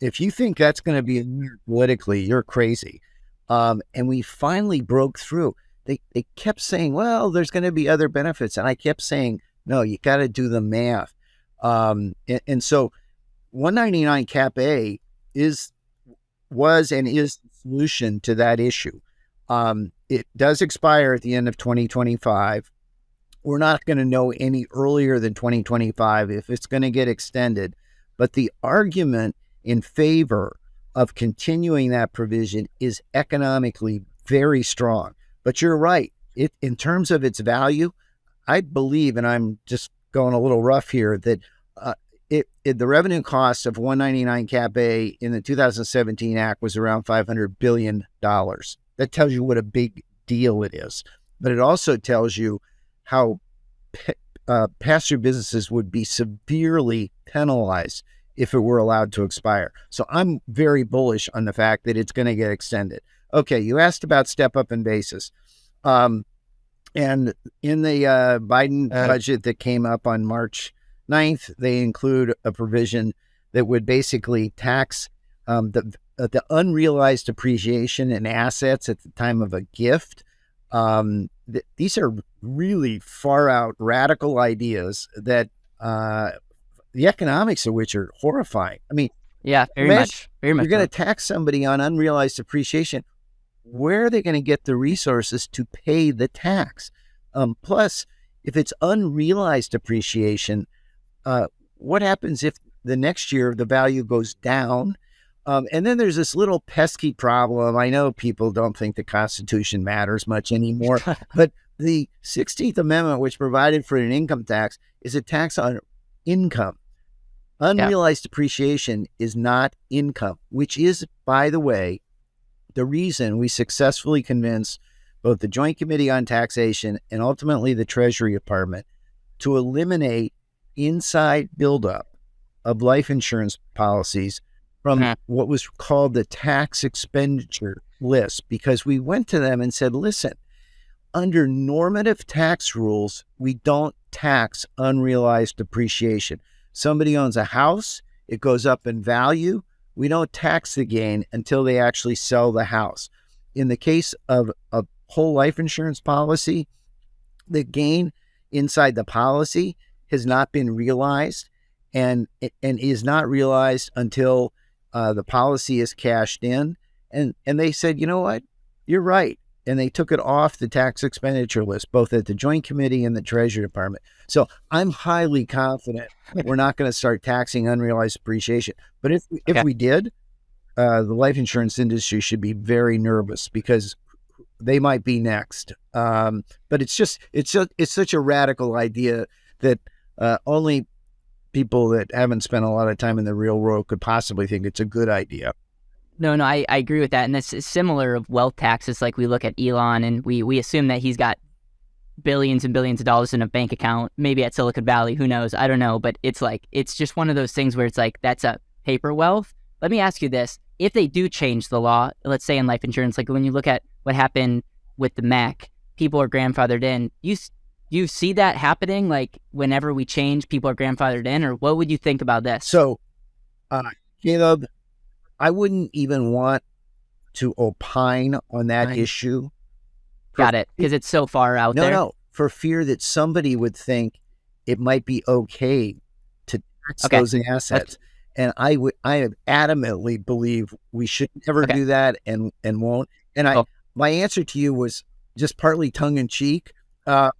If you think that's going to be politically, you're crazy. And we finally broke through. They kept saying, well, there's going to be other benefits. And I kept saying, no, you got to do the math. And so 199 Cap A was and is the solution to that issue. It does expire at the end of 2025. We're not going to know any earlier than 2025 if it's going to get extended. But the argument in favor of continuing that provision is economically very strong. But you're right. In terms of its value, I believe, and I'm just going a little rough here, that the revenue cost of 199 Cap A in the 2017 Act was around $500 billion. That tells you what a big deal it is. But it also tells you how pass-through businesses would be severely penalized if it were allowed to expire. So I'm very bullish on the fact that it's going to get extended. Okay, you asked about step up in basis. And in the Biden budget that came up on March 9th, they include a provision that would basically tax the unrealized appreciation in assets at the time of a gift. These are really far out radical ideas that the economics of which are horrifying. I mean, yeah, very much. You're going to tax somebody on unrealized appreciation. Where are they going to get the resources to pay the tax? Plus, if it's unrealized appreciation, what happens if the next year the value goes down? And then there's this little pesky problem. I know people don't think the Constitution matters much anymore, but the 16th Amendment, which provided for an income tax, is a tax on income. Unrealized appreciation is not income, which is, by the way, the reason we successfully convinced both the Joint Committee on Taxation and ultimately the Treasury Department to eliminate inside buildup of life insurance policies from what was called the tax expenditure list, because we went to them and said, listen, under normative tax rules, we don't tax unrealized appreciation. Somebody owns a house, it goes up in value. We don't tax the gain until they actually sell the house. In the case of a whole life insurance policy, the gain inside the policy has not been realized and is not realized until the policy is cashed in. And they said, you know what, you're right. And they took it off the tax expenditure list, both at the Joint Committee and the Treasury Department. So I'm highly confident we're not going to start taxing unrealized appreciation. But if we did, the life insurance industry should be very nervous because they might be next. But it's such a radical idea that only people that haven't spent a lot of time in the real world could possibly think it's a good idea. No, I agree with that. And this is similar of wealth taxes. Like we look at Elon and we assume that he's got billions and billions of dollars in a bank account, maybe at Silicon Valley, who knows? I don't know. But it's like, it's just one of those things where it's like, that's a paper wealth. Let me ask you this. If they do change the law, let's say in life insurance, like when you look at what happened with the Mac, people are grandfathered in. You see that happening? Like whenever we change, people are grandfathered in, or what would you think about this? So, Caleb, I wouldn't even want to opine on that issue. Got it. Because it's so far out there. No, for fear that somebody would think it might be okay to tax those assets. And I adamantly believe we should never do that and won't. And my answer to you was just partly tongue in cheek, but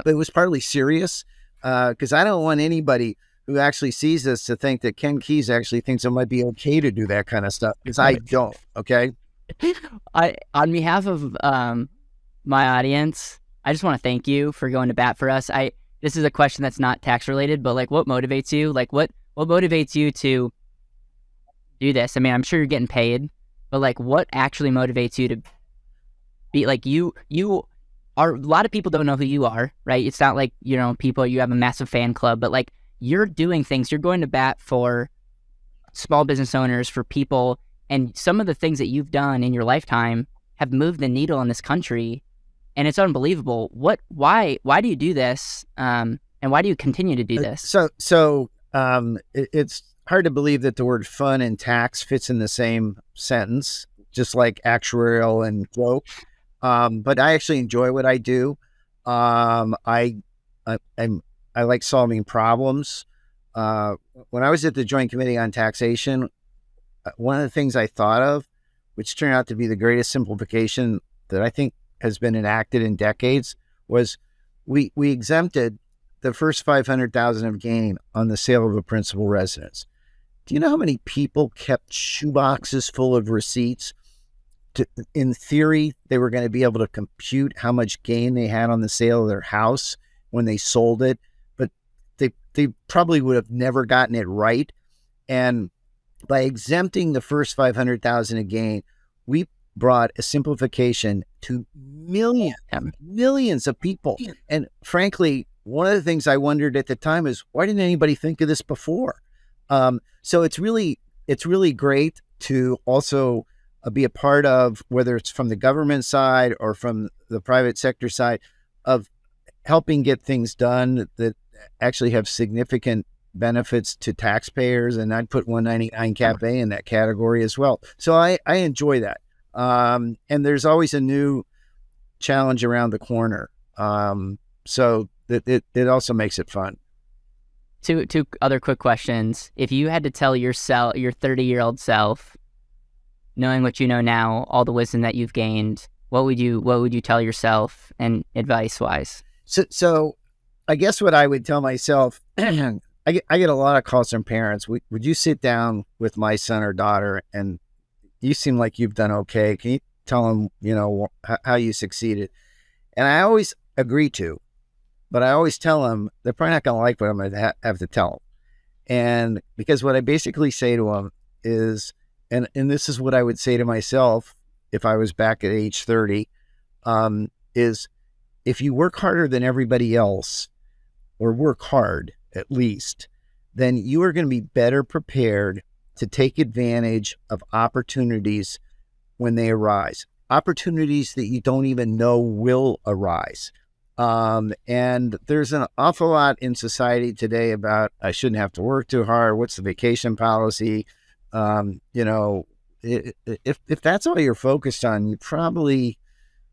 it was partly serious because I don't want anybody who actually sees this to think that Ken Kies actually thinks it might be okay to do that kind of stuff, because I don't. Okay. On behalf of my audience, I just want to thank you for going to bat for us. This is a question that's not tax related, but like, what motivates you? Like, what motivates you to do this? I mean, I'm sure you're getting paid, but like, what actually motivates you to be like, you are, a lot of people don't know who you are, right? It's not like, you have a massive fan club, but like, you're doing things, you're going to bat for small business owners, for people, and some of the things that you've done in your lifetime have moved the needle in this country, and it's unbelievable. Why do you do this? And why do you continue to do this? It's hard to believe that the word fun and tax fits in the same sentence, just like actuarial and joke. But I actually enjoy what I do. I like solving problems. When I was at the Joint Committee on Taxation, one of the things I thought of, which turned out to be the greatest simplification that I think has been enacted in decades, was we exempted the first $500,000 of gain on the sale of a principal residence. Do you know how many people kept shoeboxes full of receipts? In theory, they were going to be able to compute how much gain they had on the sale of their house when they sold it, but they probably would have never gotten it right. And by exempting the first $500,000 of gain, we brought a simplification to millions of people. And frankly, one of the things I wondered at the time is, why didn't anybody think of this before? So it's really great to also be a part of, whether it's from the government side or from the private sector side, of helping get things done that actually have significant benefits to taxpayers. And I'd put 199 Cap A in that category as well. So I enjoy that. And there's always a new challenge around the corner. So it also makes it fun. Two other quick questions. If you had to tell your 30-year-old self, knowing what you know now, all the wisdom that you've gained, what would you tell yourself, and advice-wise? So I guess what I would tell myself, I get a lot of calls from parents. Would you sit down with my son or daughter, and you seem like you've done okay. Can you tell them, how you succeeded? And I always agree to, but I always tell them they're probably not going to like what I'm going to have to tell them. And because what I basically say to them is, and this is what I would say to myself if I was back at age 30, is if you work harder than everybody else, or work hard at least, then you are going to be better prepared to take advantage of opportunities when they arise, opportunities that you don't even know will arise. And there's an awful lot in society today about, I shouldn't have to work too hard. What's the vacation policy? If that's all you're focused on, you probably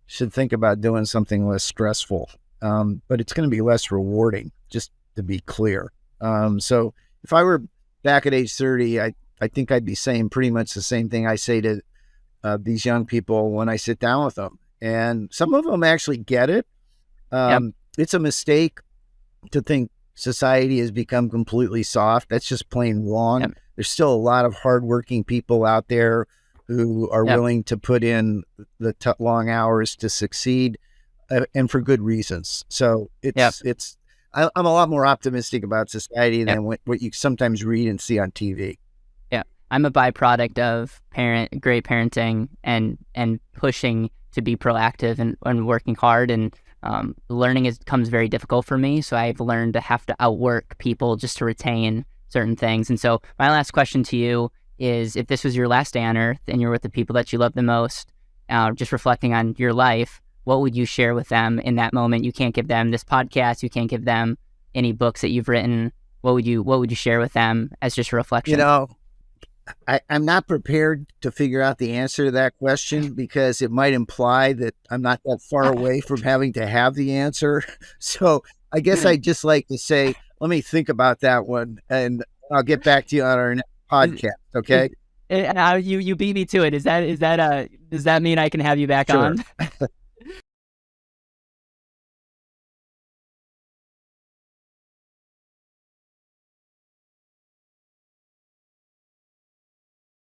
should think about doing something less stressful. But it's going to be less rewarding, just to be clear. So if I were back at age 30, I think I'd be saying pretty much the same thing I say to these young people when I sit down with them. And some of them actually get it. It's a mistake to think society has become completely soft. That's just plain wrong. Yep. There's still a lot of hardworking people out there who are willing to put in the long hours to succeed, and for good reasons. So it's I'm a lot more optimistic about society Yep. than what you sometimes read and see on TV. Yeah. I'm a byproduct of great parenting and pushing to be proactive and working hard, and learning comes very difficult for me. So I've learned to have to outwork people just to retain certain things. And so my last question to you is, if this was your last day on earth and you're with the people that you love the most, just reflecting on your life, what would you share with them in that moment? You can't give them this podcast. You can't give them any books that you've written. What would you share with them as just a You reflection? know, I'm not prepared to figure out the answer to that question because it might imply that I'm not that far away from having to have the answer. So I guess I'd just like to say, let me think about that one and I'll get back to you on our next Is, podcast. Okay. you beat me to it. Is that does that mean I can have you back Sure. on?